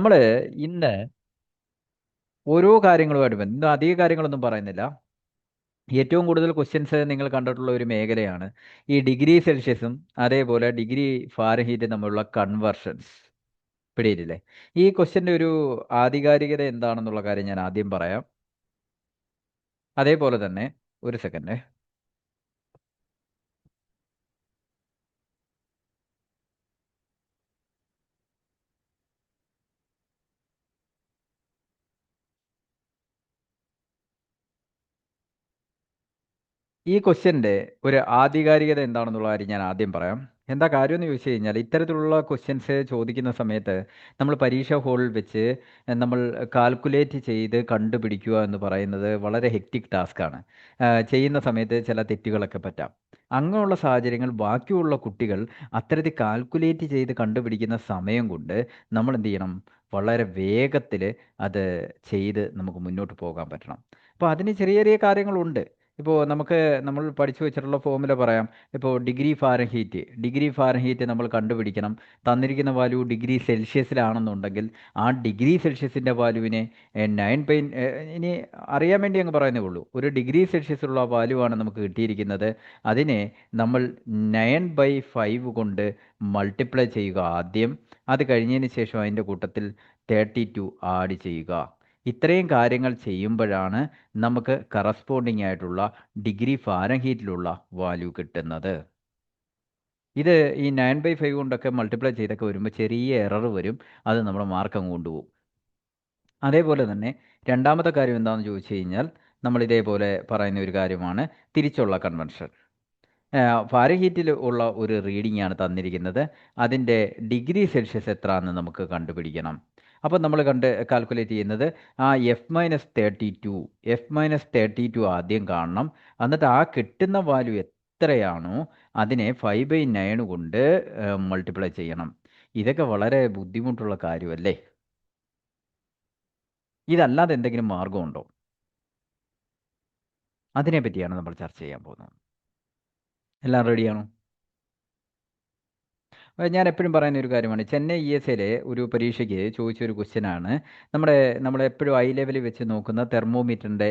നമ്മൾ ഇന്ന് ഓരോ കാര്യങ്ങളുമായിട്ട് ഇന്ന് അധിക കാര്യങ്ങളൊന്നും പറയുന്നില്ല. ഏറ്റവും കൂടുതൽ ക്വസ്റ്റ്യൻസ് നിങ്ങൾ കണ്ടിട്ടുള്ള ഒരു മേഖലയാണ് ഈ ഡിഗ്രി സെൽഷ്യസും അതേപോലെ ഡിഗ്രി ഫാരൻഹീറ്റ് തമ്മിലുള്ള കൺവേർഷൻസ്. പിടിയിട്ടില്ലേ? ഈ ക്വസ്റ്റ്യൻ്റെ ഒരു ആധികാരികത എന്താണെന്നുള്ള കാര്യം ഞാൻ ആദ്യം പറയാം. അതേപോലെ തന്നെ ഒരു സെക്കൻഡ്. ഈ ക്വസ്റ്റ്യൻ്റെ ഒരു ആധികാരികത എന്താണെന്നുള്ള കാര്യം ഞാൻ ആദ്യം പറയാം. എന്താ കാര്യമെന്ന് ചോദിച്ചു കഴിഞ്ഞാൽ, ഇത്തരത്തിലുള്ള ക്വസ്റ്റ്യൻസ് ചോദിക്കുന്ന സമയത്ത് നമ്മൾ പരീക്ഷാ ഹാളിൽ വെച്ച് നമ്മൾ കാൽക്കുലേറ്റ് ചെയ്ത് കണ്ടുപിടിക്കുക എന്ന് പറയുന്നത് വളരെ ഹെക്റ്റിക് ടാസ്ക്കാണ്. ചെയ്യുന്ന സമയത്ത് ചില തെറ്റുകളൊക്കെ പറ്റാം. അങ്ങനെയുള്ള സാഹചര്യങ്ങൾ ബാക്കിയുള്ള കുട്ടികൾ അത്തരത്തിൽ കാൽക്കുലേറ്റ് ചെയ്ത് കണ്ടുപിടിക്കുന്ന സമയം കൊണ്ട് നമ്മൾ എന്ത് ചെയ്യണം? വളരെ വേഗത്തിൽ അത് ചെയ്ത് നമുക്ക് മുന്നോട്ട് പോകാൻ പറ്റണം. അപ്പോൾ അതിന് ചെറിയ ചെറിയ കാര്യങ്ങളുണ്ട്. ഇപ്പോൾ നമ്മൾ പഠിച്ചു വെച്ചിട്ടുള്ള ഫോർമുല പറയാം. ഇപ്പോൾ ഡിഗ്രി ഫാരൻഹീറ്റ് നമ്മൾ കണ്ടുപിടിക്കണം. തന്നിരിക്കുന്ന വാല്യൂ ഡിഗ്രി സെൽഷ്യസിലാണെന്നുണ്ടെങ്കിൽ ആ ഡിഗ്രി സെൽഷ്യസിൻ്റെ വാല്യൂവിനെ 9 ഇനി അറിയാൻ വേണ്ടി അങ്ങ് പറയുന്നേ ഉള്ളൂ. ഒരു ഡിഗ്രി സെൽഷ്യസിലുള്ള വാല്യൂ ആണ് നമുക്ക് കിട്ടിയിരിക്കുന്നത്. അതിനെ നമ്മൾ 9/5 കൊണ്ട് മൾട്ടിപ്ലൈ ചെയ്യുക ആദ്യം. അത് കഴിഞ്ഞതിന് ശേഷം അതിൻ്റെ കൂട്ടത്തിൽ 32 ആഡ് ചെയ്യുക. ഇത്രയും കാര്യങ്ങൾ ചെയ്യുമ്പോഴാണ് നമുക്ക് കറസ്പോണ്ടിങ് ആയിട്ടുള്ള ഡിഗ്രി ഫാരൻഹീറ്റിലുള്ള വാല്യൂ കിട്ടുന്നത്. ഇത് ഈ 9/5 കൊണ്ടൊക്കെ മൾട്ടിപ്ലൈ ചെയ്തൊക്കെ വരുമ്പോൾ ചെറിയ എറർ വരും. അത് നമ്മുടെ മാർക്ക് അങ്ങ് കൊണ്ടുപോകും. അതേപോലെ തന്നെ രണ്ടാമത്തെ കാര്യം എന്താണെന്ന് ചോദിച്ചു കഴിഞ്ഞാൽ, നമ്മൾ ഇതേപോലെ പറയുന്ന ഒരു കാര്യമാണ് തിരിച്ചുള്ള കൺവെൻഷൻ. ഫാരൻഹീറ്റിൽ ഉള്ള ഒരു റീഡിംഗ് ആണ് തന്നിരിക്കുന്നത്. അതിൻ്റെ ഡിഗ്രി സെൽഷ്യസ് എത്രയാണെന്ന് നമുക്ക് കണ്ടുപിടിക്കണം. അപ്പോൾ നമ്മൾ കാൽക്കുലേറ്റ് ചെയ്യുന്നത് ആ എഫ് മൈനസ് 32 ആദ്യം കാണണം. എന്നിട്ട് ആ കിട്ടുന്ന വാല്യൂ എത്രയാണോ അതിനെ 5/9 കൊണ്ട് മൾട്ടിപ്ലൈ ചെയ്യണം. ഇതൊക്കെ വളരെ ബുദ്ധിമുട്ടുള്ള കാര്യമല്ലേ? ഇതല്ലാതെ എന്തെങ്കിലും മാർഗമുണ്ടോ? അതിനെപ്പറ്റിയാണ് നമ്മൾ ചർച്ച ചെയ്യാൻ പോകുന്നത്. എല്ലാം റെഡിയാണോ? ഞാൻ എപ്പോഴും പറയുന്ന ഒരു കാര്യമാണ്. ചെന്നൈ ESAയിലെ ഒരു പരീക്ഷയ്ക്ക് ചോദിച്ച ഒരു ക്വസ്റ്റ്യനാണ്. നമ്മളെപ്പോഴും ഐ ലെവലിൽ വെച്ച് നോക്കുന്ന തെർമോമീറ്ററിൻ്റെ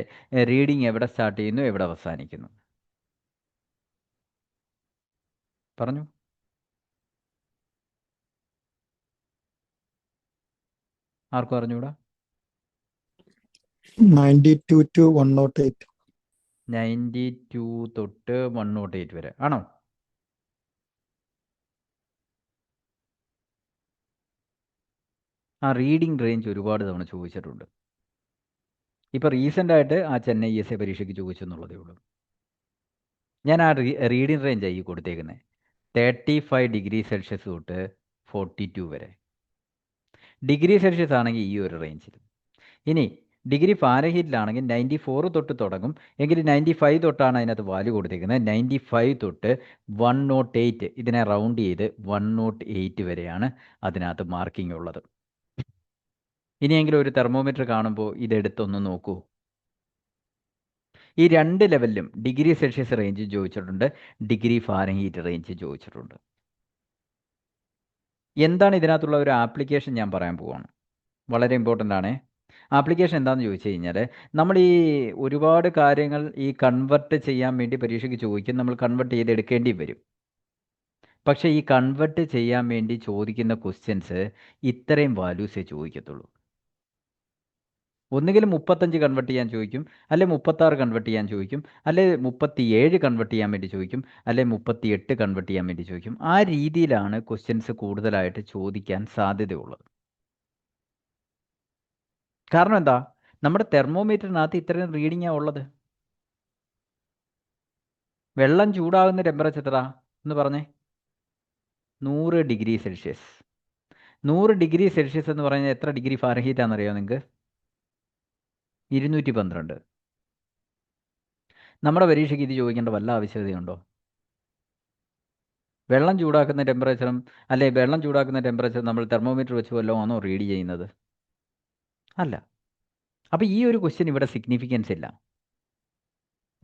റീഡിങ് എവിടെ സ്റ്റാർട്ട് ചെയ്യുന്നു, എവിടെ അവസാനിക്കുന്നു? പറഞ്ഞു. ആർക്കും അറിഞ്ഞൂടാ? 92 to 108. 92 തൊട്ട് 108 വരെ ആണോ? ആ റീഡിങ് റേഞ്ച് ഒരുപാട് തവണ ചോദിച്ചിട്ടുണ്ട്. ഇപ്പോൾ റീസെൻ്റായിട്ട് ആ ചെന്നൈ ESA പരീക്ഷയ്ക്ക് ചോദിച്ചെന്നുള്ളതേ ഉള്ളൂ. ഞാൻ ആ റീഡിങ് റേഞ്ചാണ് ഈ കൊടുത്തേക്കുന്നത്. 35°C തൊട്ട് 42 വരെ. ഡിഗ്രി സെൽഷ്യസ് ആണെങ്കിൽ ഈ ഒരു റേഞ്ചിൽ. ഇനി ഡിഗ്രി ഫാരൻഹീറ്റിലാണെങ്കിൽ 94 തൊട്ട് തുടങ്ങും. എങ്കിൽ 95 തൊട്ടാണ് അതിനകത്ത് വാല്യൂ കൊടുത്തേക്കുന്നത്. 95 തൊട്ട് 108, ഇതിനെ റൗണ്ട് ചെയ്ത് 108 വരെയാണ് അതിനകത്ത് മാർക്കിംഗ് ഉള്ളത്. ഇനിയെങ്കിലും ഒരു തെർമോമീറ്റർ കാണുമ്പോൾ ഇതെടുത്തൊന്ന് നോക്കൂ. ഈ രണ്ട് ലെവലിലും ഡിഗ്രി സെൽഷ്യസ് റേഞ്ച് ചോദിച്ചിട്ടുണ്ട്, ഡിഗ്രി ഫാരൻഹീറ്റ് റേഞ്ച് ചോദിച്ചിട്ടുണ്ട്. എന്താണ് ഇതിനകത്തുള്ള ഒരു ആപ്ലിക്കേഷൻ ഞാൻ പറയാൻ പോവാണ്. വളരെ ഇമ്പോർട്ടൻ്റ് ആണ്. ആപ്ലിക്കേഷൻ എന്താണെന്ന് ചോദിച്ചു കഴിഞ്ഞാൽ, നമ്മൾ ഈ ഒരുപാട് കാര്യങ്ങൾ ഈ കൺവെർട്ട് ചെയ്യാൻ വേണ്ടി പരീക്ഷയ്ക്ക് ചോദിക്കും. നമ്മൾ കൺവെർട്ട് ചെയ്തെടുക്കേണ്ടി വരും. പക്ഷേ ഈ കൺവെർട്ട് ചെയ്യാൻ വേണ്ടി ചോദിക്കുന്ന ക്വസ്റ്റ്യൻസ് ഇത്രയും വാല്യൂസേ ചോദിക്കത്തുള്ളൂ. ഒന്നുകിൽ 35 കൺവെർട്ട് ചെയ്യാൻ ചോദിക്കും, അല്ലെ 36 കൺവെർട്ട് ചെയ്യാൻ ചോദിക്കും, അല്ലെ 37 കൺവെർട്ട് ചെയ്യാൻ വേണ്ടി ചോദിക്കും, അല്ലെ 38 കൺവെർട്ട് ചെയ്യാൻ വേണ്ടി ചോദിക്കും. ആ രീതിയിലാണ് ക്വസ്റ്റ്യൻസ് കൂടുതലായിട്ട് ചോദിക്കാൻ സാധ്യതയുള്ളത്. കാരണം എന്താ? നമ്മുടെ തെർമോമീറ്ററിനകത്ത് ഇത്രയും റീഡിങ്ങാണ് ഉള്ളത്. വെള്ളം ചൂടാകുന്ന ടെമ്പറേച്ചർ എത്ര എന്ന് പറഞ്ഞേ? 100°C. 100°C എന്ന് പറഞ്ഞാൽ എത്ര ഡിഗ്രി ഫാരൻഹീറ്റ് ആണെന്നറിയോ നിങ്ങൾക്ക്? 212. നമ്മുടെ പരീക്ഷയ്ക്ക് ഇത് ചോദിക്കേണ്ട വല്ല ആവശ്യകതയുണ്ടോ? വെള്ളം ചൂടാക്കുന്ന ടെമ്പറേച്ചർ നമ്മൾ തെർമോമീറ്റർ വെച്ച് വല്ലതും ആണോ റീഡ് ചെയ്യുന്നത്? അല്ല. അപ്പോൾ ഈ ഒരു ക്വസ്റ്റ്യൻ ഇവിടെ സിഗ്നിഫിക്കൻസ് ഇല്ല.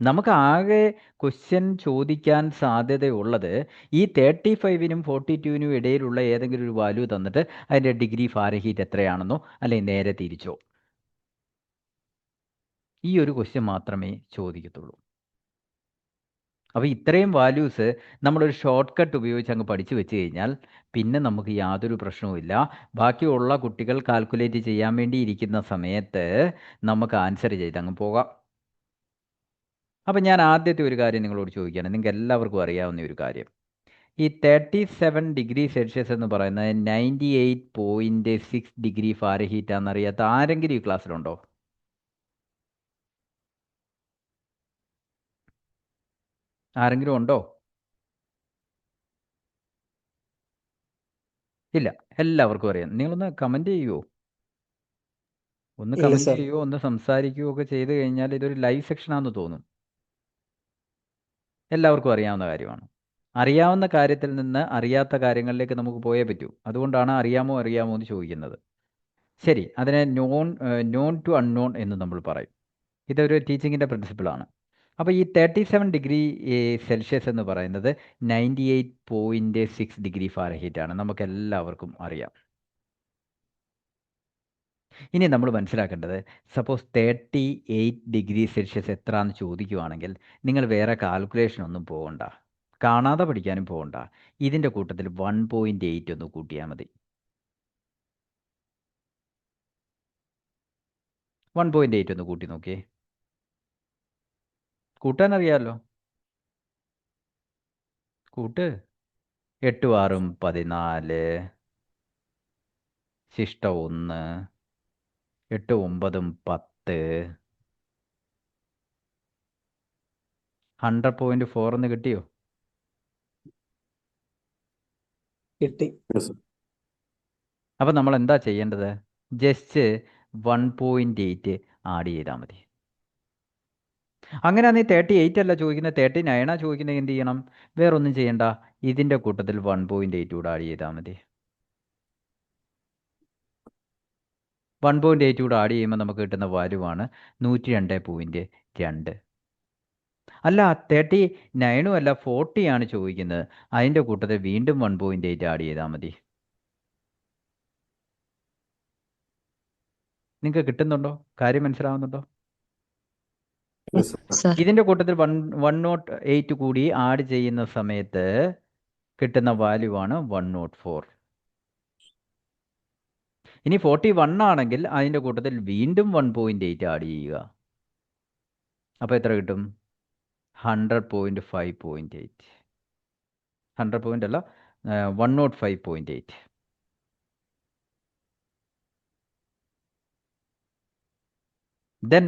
നമുക്ക് ആകെ ക്വസ്റ്റ്യൻ ചോദിക്കാൻ സാധ്യതയുള്ളത് ഈ 35നും 42നും ഇടയിലുള്ള ഏതെങ്കിലും ഒരു വാല്യൂ തന്നിട്ട് അതിൻ്റെ ഡിഗ്രി ഫാരൻഹീറ്റ് എത്രയാണെന്നോ അല്ലെങ്കിൽ നേരെ തിരിച്ചോ, ഈ ഒരു ക്വസ്റ്റ്യൻ മാത്രമേ ചോദിക്കത്തുള്ളൂ. അപ്പോൾ ഇത്രയും വാല്യൂസ് നമ്മളൊരു ഷോർട്ട് കട്ട് ഉപയോഗിച്ച് അങ്ങ് പഠിച്ചു വെച്ച് കഴിഞ്ഞാൽ പിന്നെ നമുക്ക് യാതൊരു പ്രശ്നവുമില്ല. ബാക്കിയുള്ള കുട്ടികൾ കാൽക്കുലേറ്റ് ചെയ്യാൻ വേണ്ടി ഇരിക്കുന്ന സമയത്ത് നമുക്ക് ആൻസർ ചെയ്ത് അങ്ങ് പോകാം. അപ്പം ഞാൻ ആദ്യത്തെ ഒരു കാര്യം നിങ്ങളോട് ചോദിക്കുകയാണ്, നിങ്ങൾക്ക് എല്ലാവർക്കും അറിയാവുന്ന ഒരു കാര്യം. ഈ 37 ഡിഗ്രി സെൽഷ്യസ് എന്ന് പറയുന്നത് 98.6 ഡിഗ്രി ഫാരൻഹീറ്റ് ആണെന്നറിയാത്ത ആരെങ്കിലും ഈ ക്ലാസ്സിലുണ്ടോ? ആരെങ്കിലും ഉണ്ടോ? ഇല്ല, എല്ലാവർക്കും അറിയാം. നിങ്ങളൊന്ന് കമൻറ്റ് ചെയ്യുമോ? ഒന്ന് ഇല്ല കമൻറ്റ് സാർ. ചെയ്യുകയോ ഒന്ന് സംസാരിക്കുകയോ ഒക്കെ ചെയ്ത് കഴിഞ്ഞാൽ ഇതൊരു ലൈവ് സെക്ഷനാണെന്ന് തോന്നും. എല്ലാവർക്കും അറിയാവുന്ന കാര്യമാണ്. അറിയാവുന്ന കാര്യത്തിൽ നിന്ന് അറിയാത്ത കാര്യങ്ങളിലേക്ക് നമുക്ക് പോയേ പറ്റൂ. അതുകൊണ്ടാണ് അറിയാമോ അറിയാമോ എന്ന് ചോദിക്കുന്നത്. ശരി, അതിനെ നോൺ ടു അൺനോൺ എന്ന് നമ്മൾ പറയും. ഇതൊരു ടീച്ചിങ്ങിൻ്റെ പ്രിൻസിപ്പിളാണ്. അപ്പോൾ ഈ 37 ഡിഗ്രി സെൽഷ്യസ് എന്ന് പറയുന്നത് 98.6 ഡിഗ്രി ഫാരൻഹീറ്റ് ആണ്. നമുക്കെല്ലാവർക്കും അറിയാം. ഇനി നമ്മൾ മനസ്സിലാക്കേണ്ടത്, സപ്പോസ് 38 ഡിഗ്രി സെൽഷ്യസ് എത്രയാണെന്ന് ചോദിക്കുവാണെങ്കിൽ നിങ്ങൾ വേറെ കാൽക്കുലേഷൻ ഒന്നും പോകണ്ട, കാണാതെ പഠിക്കാനും പോകണ്ട. ഇതിൻ്റെ കൂട്ടത്തിൽ 1.8 ഒന്ന് കൂട്ടിയാൽ മതി. 1.8 ഒന്ന് കൂട്ടി നോക്കിയേ. കൂട്ടാൻ അറിയാമല്ലോ, കൂട്ട്. 8 6 14, ശിഷ്ട 1, 8 9 10, 100.4 എന്ന് കിട്ടിയോ? കിട്ടി. അപ്പം നമ്മൾ എന്താ ചെയ്യേണ്ടത്? ജസ്റ്റ് 1.8 ആഡ് ചെയ്താൽ മതി. അങ്ങനെയാണെങ്കിൽ 38 അല്ല ചോദിക്കുന്നത്, 39 ചോദിക്കുന്നത്, എന്ത് ചെയ്യണം? വേറൊന്നും ചെയ്യണ്ട, ഇതിൻ്റെ കൂട്ടത്തിൽ 1.8 കൂടെ ആഡ് ചെയ്താൽ മതി. 1.8 കൂടെ ആഡ് ചെയ്യുമ്പോൾ നമുക്ക് കിട്ടുന്ന വാല്യൂ ആണ് 102.2. അല്ല, 39 അല്ല 40 ആണ് ചോദിക്കുന്നത്, അതിൻ്റെ കൂട്ടത്തിൽ വീണ്ടും 1.8 ആഡ് ചെയ്താൽ മതി. നിങ്ങൾക്ക് കിട്ടുന്നുണ്ടോ? കാര്യം മനസ്സിലാവുന്നുണ്ടോ? സർ ഇതിൻ്റെ കൂട്ടത്തിൽ 108 കൂടി ആഡ് ചെയ്യുന്ന സമയത്ത് കിട്ടുന്ന വാല്യൂ ആണ് 104. ഇനി 41 ആണെങ്കിൽ അതിൻ്റെ കൂട്ടത്തിൽ വീണ്ടും 1.8 ആഡ് ചെയ്യുക. അപ്പോൾ എത്ര കിട്ടും? 100.5.8. 100 പോയിൻ്റ് അല്ല, 105.8. ദെൻ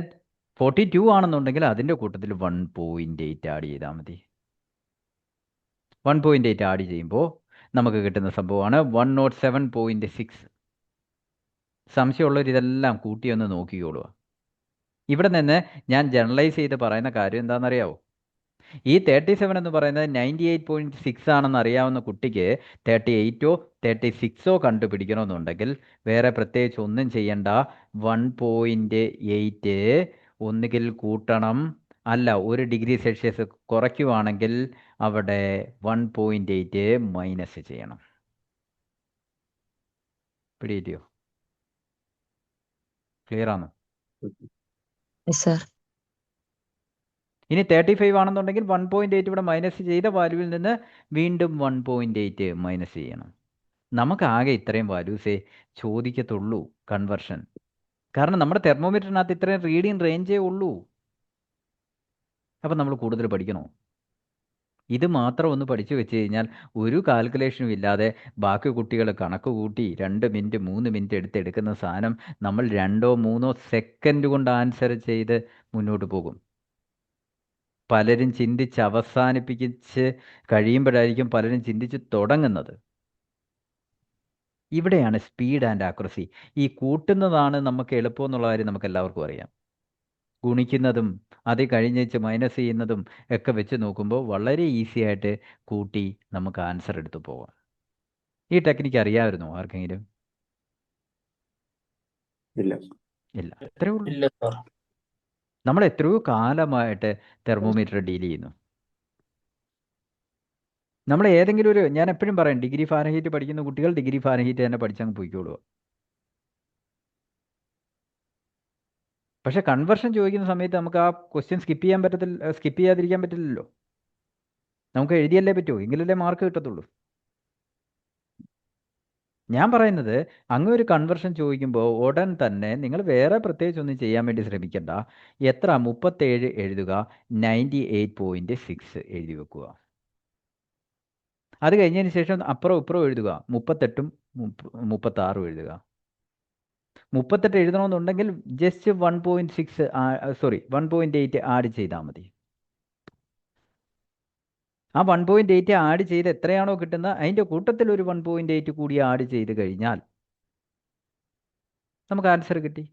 42 ആണെന്നുണ്ടെങ്കിൽ അതിൻ്റെ കൂട്ടത്തിൽ 1.8 ആഡ് ചെയ്താൽ മതി. 1.8 ആഡ് ചെയ്യുമ്പോൾ നമുക്ക് കിട്ടുന്ന സംഭവമാണ് 107.6. സംശയമുള്ളവർ ഇതെല്ലാം കൂട്ടിയൊന്ന് നോക്കിക്കോളുക. ഇവിടെ നിന്ന് ഞാൻ ജനറലൈസ് ചെയ്ത് പറയുന്ന കാര്യം എന്താണെന്നറിയാവോ? ഈ 37 എന്ന് പറയുന്നത് 98.6 ആണെന്ന് അറിയാവുന്ന കുട്ടിക്ക് 38 36 കണ്ടുപിടിക്കണമെന്നുണ്ടെങ്കിൽ വേറെ പ്രത്യേകിച്ച് ഒന്നും ചെയ്യണ്ട. 1.8 ഒന്നുകിൽ കൂട്ടണം, അല്ല 1 ഡിഗ്രി സെൽഷ്യസ് കുറയ്ക്കുവാണെങ്കിൽ അവിടെ 1.8 മൈനസ് ചെയ്യണം. പിടികിട്ടിയോ? ക്ലിയർ ആണോ? സർ ഇനി 35 ആണെന്നുണ്ടെങ്കിൽ 1.8 ഇവിടെ മൈനസ് ചെയ്ത വാല്യൂവിൽ നിന്ന് വീണ്ടും 1.8 മൈനസ് ചെയ്യണം. നമുക്ക് ആകെ ഇത്രയും വാല്യൂസേ ചോദിക്കത്തുള്ളൂ കൺവെർഷൻ. കാരണം നമ്മുടെ തെർമോമീറ്ററിനകത്ത് ഇത്രയും റീഡിങ് റേഞ്ചേ ഉള്ളൂ. അപ്പം നമ്മൾ കൂടുതൽ പഠിക്കണോ? ഇത് മാത്രം ഒന്ന് പഠിച്ചു വെച്ച് കഴിഞ്ഞാൽ ഒരു കാൽക്കുലേഷനും ഇല്ലാതെ ബാക്കി കുട്ടികൾ കണക്ക് കൂട്ടി 2 മിനിറ്റ് 3 മിനിറ്റ് എടുക്കുന്ന സാധനം നമ്മൾ 2 3 സെക്കൻഡ് കൊണ്ട് ആൻസർ ചെയ്ത് മുന്നോട്ട് പോകും. പലരും ചിന്തിച്ച് അവസാനിപ്പിച്ച് കഴിയുമ്പോഴായിരിക്കും പലരും ചിന്തിച്ച് തുടങ്ങുന്നത്. ഇവിടെയാണ് സ്പീഡ് ആൻഡ് ആക്യുറസി. ഈ കൂട്ടുന്നതാണ് നമുക്ക് എളുപ്പമെന്നുള്ള കാര്യം നമുക്ക് എല്ലാവർക്കും അറിയാം. ഗുണിക്കുന്നതും അത് കഴിഞ്ഞേച്ച് മൈനസ് ചെയ്യുന്നതും ഒക്കെ വെച്ച് നോക്കുമ്പോൾ വളരെ ഈസി ആയിട്ട് കൂട്ടി നമുക്ക് ആൻസർ എടുത്തു പോകാം. ഈ ടെക്നിക്ക് അറിയാമായിരുന്നോ ആർക്കെങ്കിലും? ഇല്ല. ഇല്ല, അത്രേ ഉള്ളൂ. ഇല്ല സാർ. നമ്മൾ എത്രയോ കാലമായിട്ട് തെർമോമീറ്റർ ഡീൽ ചെയ്യുന്നു. നമ്മൾ ഏതെങ്കിലും ഒരു, ഞാൻ എപ്പോഴും പറയും, ഡിഗ്രി ഫാരൻഹീറ്റ് പഠിക്കുന്ന കുട്ടികൾ ഡിഗ്രി ഫാരൻഹീറ്റ് തന്നെ പഠിച്ചങ്ങ് പോയിക്കോളൂ. പക്ഷെ കൺവേർഷൻ ചോദിക്കുന്ന സമയത്ത് നമുക്ക് ആ ക്വസ്റ്റ്യൻ സ്കിപ്പ് ചെയ്യാതിരിക്കാൻ പറ്റില്ലല്ലോ. നമുക്ക് എഴുതിയല്ലേ പറ്റൂ, എങ്കിലല്ലേ മാർക്ക് കിട്ടത്തുള്ളൂ. ഞാൻ പറയുന്നത്, അങ്ങ് ഒരു കൺവേർഷൻ ചോദിക്കുമ്പോൾ ഉടൻ തന്നെ നിങ്ങൾ വേറെ പ്രത്യേകിച്ച് ഒന്നും ചെയ്യാൻ വേണ്ടി ശ്രമിക്കണ്ട. എത്ര 37 എഴുതുക, 98.6 എഴുതി വെക്കുക. അത് കഴിഞ്ഞതിന് ശേഷം അപ്പുറം ഇപ്പുറം എഴുതുക, 38ഉം 36ഉം എഴുതുക. 38 എഴുതണമെന്നുണ്ടെങ്കിൽ ജസ്റ്റ് 1.8 ആഡ് ചെയ്താൽ മതി. ആ 1.8 ആഡ് ചെയ്ത് എത്രയാണോ കിട്ടുന്നത് അതിൻ്റെ കൂട്ടത്തിൽ ഒരു 1.8 കൂടി ആഡ് ചെയ്ത് കഴിഞ്ഞാൽ നമുക്ക് ആൻസർ കിട്ടി.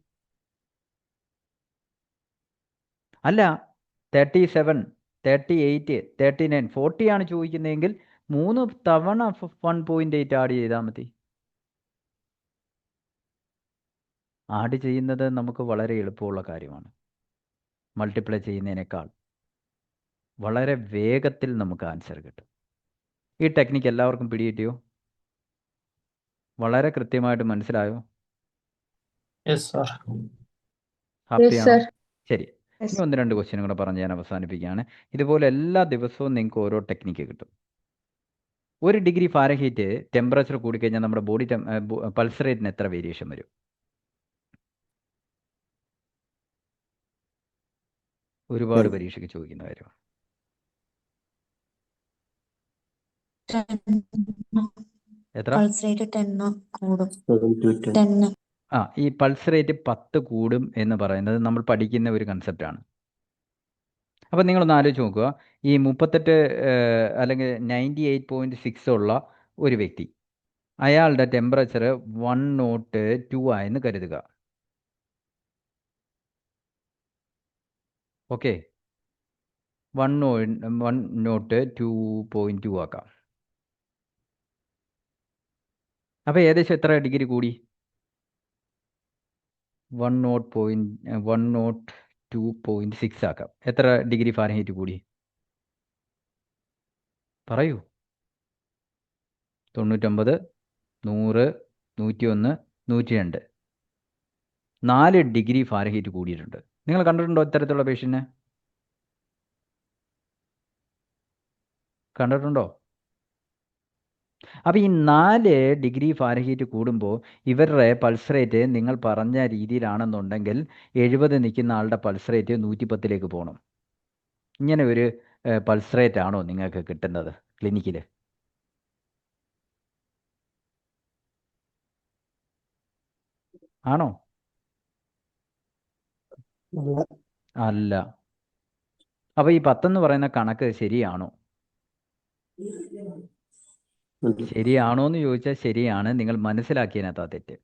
അല്ല, 37, 38, 39, 40 ആണ് ചോദിക്കുന്നതെങ്കിൽ 3 തവണ 1.8 ആഡ് ചെയ്താൽ മതി. ആഡ് ചെയ്യുന്നത് നമുക്ക് വളരെ എളുപ്പമുള്ള കാര്യമാണ്. മൾട്ടിപ്ലൈ ചെയ്യുന്നതിനേക്കാൾ വളരെ വേഗത്തിൽ നമുക്ക് ആൻസർ കിട്ടും. ഈ ടെക്നിക്ക് എല്ലാവർക്കും പിടികിട്ടിയോ? വളരെ കൃത്യമായിട്ട് മനസ്സിലായോ? Yes sir. ഹാപ്പിയാണോ? ശരി. ഇനി 1-2 ക്വസ്റ്റ്യൻ കൂടെ പറഞ്ഞ് ഞാൻ അവസാനിപ്പിക്കുകയാണ്. ഇതുപോലെ എല്ലാ ദിവസവും നിങ്ങൾക്ക് ഓരോ ടെക്നിക്ക് കിട്ടും. 1 ഡിഗ്രി ഫാരൻഹീറ്റ് ടെമ്പറേച്ചർ കൂടിക്കഴിഞ്ഞാൽ നമ്മുടെ ബോഡി പൾസ് റേറ്റിന് എത്ര വേരിയേഷൻ വരും? ഒരുപാട് പരീക്ഷയ്ക്ക് ചോദിക്കുന്ന കാര്യമാണ്. എത്ര? പൾസ് റേറ്റ് 10 കൂടും. 10. ഈ പൾസ് റേറ്റ് 10 കൂടും എന്ന് പറയുന്നത് നമ്മൾ പഠിക്കുന്ന ഒരു കൺസെപ്റ്റാണ്. അപ്പം നിങ്ങളൊന്ന് ആലോചിച്ച് നോക്കുക, ഈ 38 അല്ലെങ്കിൽ 98.6 ഉള്ള ഒരു വ്യക്തി, അയാളുടെ ടെമ്പറേച്ചർ 102 ആയെന്ന് കരുതുക. ഓക്കെ, 102.2 ആക്കാം. അപ്പോൾ ഏകദേശം എത്ര ഡിഗ്രി കൂടി? 102.6 ആക്കാം. എത്ര ഡിഗ്രി ഫാരൻഹീറ്റ് കൂടി? പറയൂ. 99, 100, 101, 102. 4 ഡിഗ്രി ഫാരൻഹീറ്റ് കൂടിയിട്ടുണ്ട്. നിങ്ങൾ കണ്ടിട്ടുണ്ടോ ഇത്തരത്തിലുള്ള പേഷ്യൻറ്റിനെ? കണ്ടിട്ടുണ്ടോ? അപ്പോൾ ഈ 4 ഡിഗ്രി ഫാരൻഹീറ്റ് കൂടുമ്പോൾ ഇവരുടെ പൾസ് റേറ്റ് നിങ്ങൾ പറഞ്ഞ രീതിയിലാണെന്നുണ്ടെങ്കിൽ 70 നിൽക്കുന്ന ആളുടെ പൾസ് റേറ്റ് 110ലേക്ക് പോകണം. ഇങ്ങനെ ഒരു പൾസ് റേറ്റ് ആണോ നിങ്ങൾക്ക് കിട്ടുന്നത് ക്ലിനിക്കിൽ? ആണോ? അല്ല. അപ്പോൾ ഈ 10 എന്ന് പറയുന്ന കണക്ക് ശരിയാണോ? ശരിയാണോ എന്ന് ചോദിച്ചാൽ ശരിയാണ്. നിങ്ങൾ മനസ്സിലാക്കിയതിനകത്താ തെറ്റ്.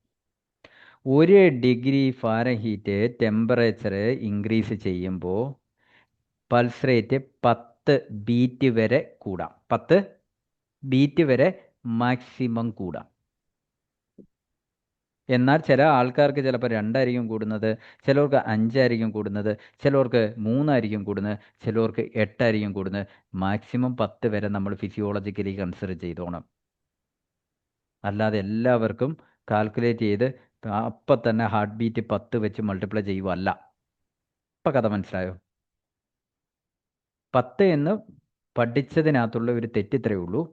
1 ഡിഗ്രി ഫാരൻഹീറ്റ് ടെമ്പറേച്ചർ ഇൻക്രീസ് ചെയ്യുമ്പോൾ പൾസ് റേറ്റ് 10 ബീറ്റ് വരെ കൂടാം. 10 ബീറ്റ് വരെ മാക്സിമം കൂടാം. എന്നാൽ ചില ആൾക്കാർക്ക് ചിലപ്പോൾ 2 ആയിരിക്കും കൂടുന്നത്, ചിലർക്ക് 5 ആയിരിക്കും കൂടുന്നത്, ചിലർക്ക് 3 ആയിരിക്കും കൂടുന്നത്, ചിലർക്ക് 8 ആയിരിക്കും കൂടുന്നത്. മാക്സിമം 10 വരെ നമ്മൾ ഫിസിയോളജിക്കലി കൺസിഡർ ചെയ്തോണം. അല്ലാതെ എല്ലാവർക്കും കാൽക്കുലേറ്റ് ചെയ്ത് അപ്പം തന്നെ ഹാർട്ട് ബീറ്റ് 10 വെച്ച് മൾട്ടിപ്ലൈ ചെയ്യുവല്ല. ഇപ്പം കഥ മനസ്സിലായോ? 10 എന്ന് പഠിച്ചതിനകത്തുള്ള ഒരു തെറ്റിത്രയേ ഉള്ളൂ.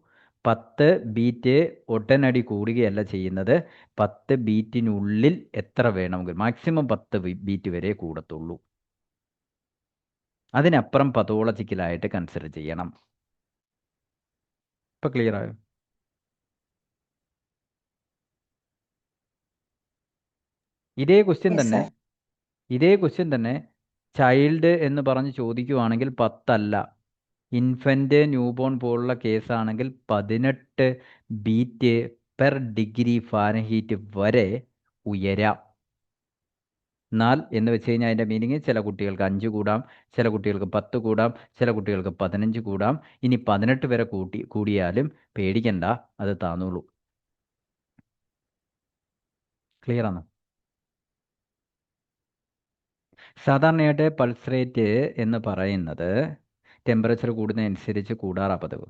10 ബീറ്റ് ഒട്ടനടി കൂടുകയല്ല ചെയ്യുന്നത്. 10 ബീറ്റിനുള്ളിൽ എത്ര വേണമെങ്കിൽ മാക്സിമം 10 ബീറ്റ് വരെ കൂടത്തുള്ളൂ. അതിനപ്പുറം പതോളജിക്കലായിട്ട് കൺസിഡർ ചെയ്യണം. ഇപ്പം ക്ലിയർ ആയോ? ഇതേ ക്വസ്റ്റ്യൻ തന്നെ ചൈൽഡ് എന്ന് പറഞ്ഞ് ചോദിക്കുവാണെങ്കിൽ 10 അല്ല. ഇൻഫൻറ്റ്, ന്യൂബോൺ പോലുള്ള കേസാണെങ്കിൽ 18 ബീറ്റ് പെർ ഡിഗ്രി ഫാരൻഹീറ്റ് വരെ ഉയരാം. എന്നാൽ എന്ന് വെച്ച് കഴിഞ്ഞാൽ അതിൻ്റെ മീനിങ് ചില കുട്ടികൾക്ക് 5 കൂടാം, ചില കുട്ടികൾക്ക് 10 കൂടാം, ചില കുട്ടികൾക്ക് 15 കൂടാം. ഇനി 18 വരെ കൂടിയാലും പേടിക്കണ്ട, അത് താന്നോളൂ. ക്ലിയർ ആണോ? സാധാരണയായിട്ട് പൾസ് റേറ്റ് എന്ന് പറയുന്നത് ടെമ്പറേച്ചർ കൂടുന്നതനുസരിച്ച് കൂടാറാ പതിവ്.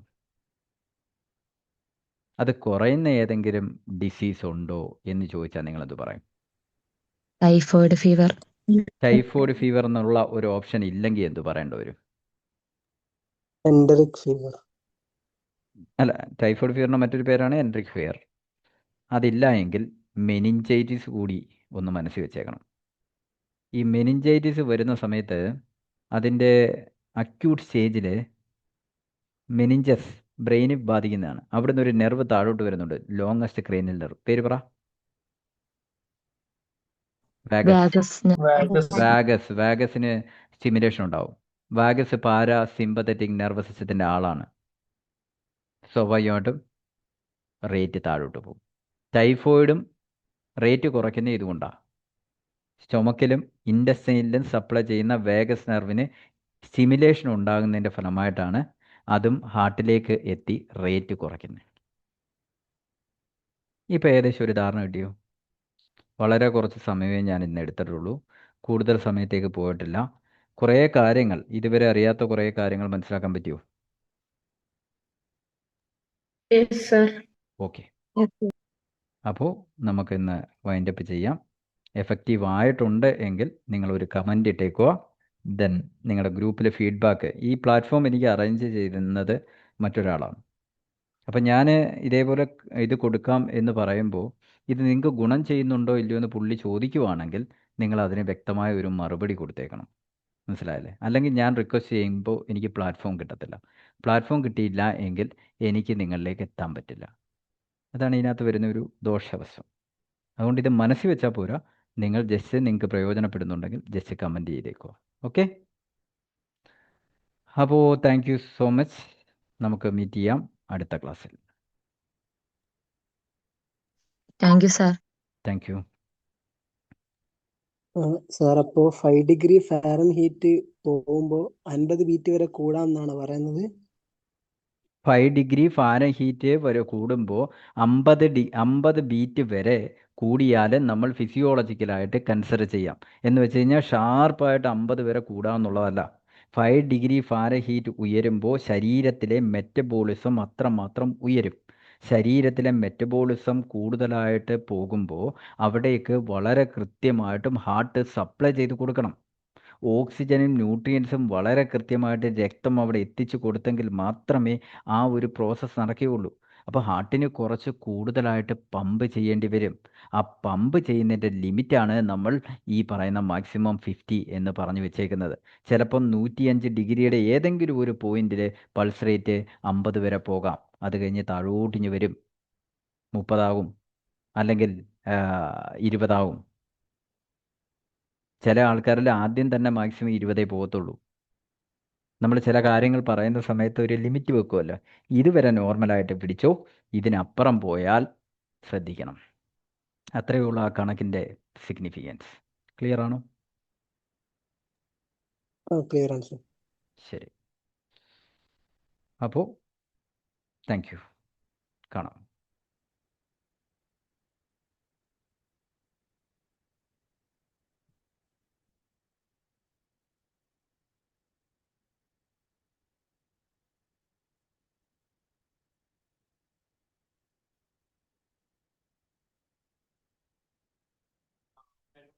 അത് കുറയുന്ന ഏതെങ്കിലും ഡിസീസ് ഉണ്ടോ എന്ന് ചോദിച്ചാൽ നിങ്ങളത് പറയും. Typhoid fever. ടൈഫോയിഡ് ഫീവർ എന്നുള്ള ഒരു ഓപ്ഷൻ ഇല്ലെങ്കിൽ എന്ത് പറയേണ്ടി വരും? Enteric fever. അല്ല, ടൈഫോയിഡ് ഫീവറിൻ്റെ മറ്റൊരു പേരാണ് എൻട്രിക് ഫീവർ. അതില്ല എങ്കിൽ മെനിഞ്ചൈറ്റിസ് കൂടി ഒന്ന് മനസ്സിൽ വെച്ചേക്കണം. ഈ മെനിഞ്ചൈറ്റിസ് വരുന്ന സമയത്ത് അതിൻ്റെ അക്യൂട്ട് സ്റ്റേജിൽ മെനിഞ്ചസ് ബ്രെയിന് ബാധിക്കുന്നതാണ്. അവിടുന്ന് ഒരു നെർവ് താഴോട്ട് വരുന്നുണ്ട്, ലോങ്ങസ്റ്റ് ക്രേനിയൽ നെർവ്. പേര് പറ. വാഗസ്. വാഗസിന് സ്റ്റിമുലേഷൻ ഉണ്ടാവും. വാഗസ് പാരാ സിമ്പത്തറ്റിക് നെർവസ് സിസ്റ്റത്തിൻ്റെ ആളാണ്. സ്വാഭാവികമായിട്ടും റേറ്റ് താഴോട്ട് പോകും. ടൈഫോയിഡും റേറ്റ് കുറയ്ക്കുന്നത് ഇതുകൊണ്ടാണ്. സ്റ്റൊമക്കിലും ഇൻഡസ്റ്റൈനിലും സപ്ലൈ ചെയ്യുന്ന വേഗസ് നെർവിന് സ്റ്റിമുലേഷൻ ഉണ്ടാകുന്നതിൻ്റെ ഫലമായിട്ടാണ് അതും ഹാർട്ടിലേക്ക് എത്തി റേറ്റ് കുറയ്ക്കുന്നത്. ഇപ്പോൾ ഏകദേശം ഒരു ധാരണ കിട്ടിയോ? വളരെ കുറച്ച് സമയമേ ഞാൻ ഇന്ന് എടുത്തിട്ടുള്ളൂ, കൂടുതൽ സമയത്തേക്ക് പോയിട്ടില്ല. കുറേ കാര്യങ്ങൾ, ഇതുവരെ അറിയാത്ത കുറേ കാര്യങ്ങൾ മനസ്സിലാക്കാൻ പറ്റിയോ? ഓക്കെ. അപ്പോൾ നമുക്കിന്ന് വൈൻഡപ്പ് ചെയ്യാം. എഫക്റ്റീവ് ആയിട്ടുണ്ട് എങ്കിൽ നിങ്ങളൊരു കമൻ്റ് ഇട്ടേക്കുക. ദെൻ നിങ്ങളുടെ ഗ്രൂപ്പിലെ ഫീഡ്ബാക്ക്. ഈ പ്ലാറ്റ്ഫോം എനിക്ക് അറേഞ്ച് ചെയ്തിരുന്നത് മറ്റൊരാളാണ്. അപ്പം ഞാൻ ഇതേപോലെ ഇത് കൊടുക്കാം എന്ന് പറയുമ്പോൾ ഇത് നിങ്ങൾക്ക് ഗുണം ചെയ്യുന്നുണ്ടോ ഇല്ലയോ എന്ന് പുള്ളി ചോദിക്കുവാണെങ്കിൽ നിങ്ങൾ അതിന് വ്യക്തമായ ഒരു മറുപടി കൊടുത്തേക്കണം. മനസ്സിലായല്ലേ? അല്ലെങ്കിൽ ഞാൻ റിക്വസ്റ്റ് ചെയ്യുമ്പോൾ എനിക്ക് പ്ലാറ്റ്ഫോം കിട്ടത്തില്ല. പ്ലാറ്റ്ഫോം കിട്ടിയില്ല എങ്കിൽ എനിക്ക് നിങ്ങളിലേക്ക് എത്താൻ പറ്റില്ല. അതാണ് ഇതിനകത്ത് വരുന്ന ഒരു ദോഷവശം. അതുകൊണ്ട് ഇത് മനസ്സിൽ വെച്ചാൽ പോരാ, നിങ്ങൾ ജസ്റ്റ് നിങ്ങൾക്ക് പ്രയോജനപ്പെടുന്നുണ്ടെങ്കിൽ ജസ്റ്റ് കമൻറ്റ് ചെയ്തേക്കുക. ഓക്കെ. അപ്പോൾ താങ്ക് യു സോ മച്ച്. നമുക്ക് മീറ്റ് ചെയ്യാം അടുത്ത ക്ലാസ്സിൽ. Thank you sir. Thank you. Sir, അപ്പോ 5 ഡിഗ്രി ഫാരൻഹീറ്റ് പോകുമ്പോൾ 50 ബീറ്റ് വരെ കൂടാമെന്നാണ് പറയുന്നത്. 5 ഡിഗ്രി ഫാരൻഹീറ്റ് വരെ കൂടുമ്പോൾ 50 ബീറ്റ് വരെ കൂടിയാൽ നമ്മൾ ഫിസിയോളജിക്കലായിട്ട് കൺസിഡർ ചെയ്യാം. എന്ന് വെച്ച് കഴിഞ്ഞാൽ ഷാർപ്പായിട്ട് 50 വരെ കൂടാമെന്നുള്ളതല്ല. 5 ഡിഗ്രി ഫാരൻഹീറ്റ് ഉയരുമ്പോൾ ശരീരത്തിലെ മെറ്റബോളിസം അത്രമാത്രം ഉയരും. ശരീരത്തിലെ മെറ്റബോളിസം കൂടുതലായിട്ട് പോകുമ്പോൾ അവിടേക്ക് വളരെ കൃത്യമായിട്ടും ഹാർട്ട് സപ്ലൈ ചെയ്ത് കൊടുക്കണം. ഓക്സിജനും ന്യൂട്രിയൻസും വളരെ കൃത്യമായിട്ട് രക്തം അവിടെ എത്തിച്ചു കൊടുത്തെങ്കിൽ മാത്രമേ ആ ഒരു പ്രോസസ്സ് നടക്കുകയുള്ളൂ. അപ്പോൾ ഹാർട്ടിന് കുറച്ച് കൂടുതലായിട്ട് പമ്പ് ചെയ്യേണ്ടി വരും. ആ പമ്പ് ചെയ്യുന്നതിൻ്റെ ലിമിറ്റാണ് നമ്മൾ ഈ പറയുന്ന മാക്സിമം 50 എന്ന് പറഞ്ഞു വെച്ചേക്കുന്നത്. ചിലപ്പം 105 ഡിഗ്രിയുടെ ഏതെങ്കിലും ഒരു പോയിന്റിൽ പൾസ് റേറ്റ് 50 വരെ പോകാം. അത് കഴിഞ്ഞ് താഴോട്ടിഞ്ഞ് വരും, 30 ആകും, അല്ലെങ്കിൽ 20 ആകും. ചില ആൾക്കാരിൽ ആദ്യം തന്നെ മാക്സിമം 20 പോകത്തുള്ളൂ. നമ്മൾ ചില കാര്യങ്ങൾ പറയുന്ന സമയത്ത് ഒരു ലിമിറ്റ് വെക്കുമല്ലോ, ഇതുവരെ നോർമലായിട്ട് പിടിച്ചോ, ഇതിനപ്പുറം പോയാൽ ശ്രദ്ധിക്കണം. അത്രയേ ഉള്ളൂ ആ കണക്കിൻ്റെ സിഗ്നിഫിക്കൻസ്. ക്ലിയർ ആണോ? ക്ലിയർ ആണ് സാർ. ശരി. അപ്പോൾ താങ്ക് യു. കാണാം.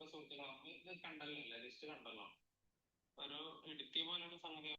സുഹൃത്തുക്കളെ, ഇത് കണ്ടല്ലോ, ലിസ്റ്റ് കണ്ടല്ലോ. ഒരു ഇടുക്കി പോലുള്ള സംഗതി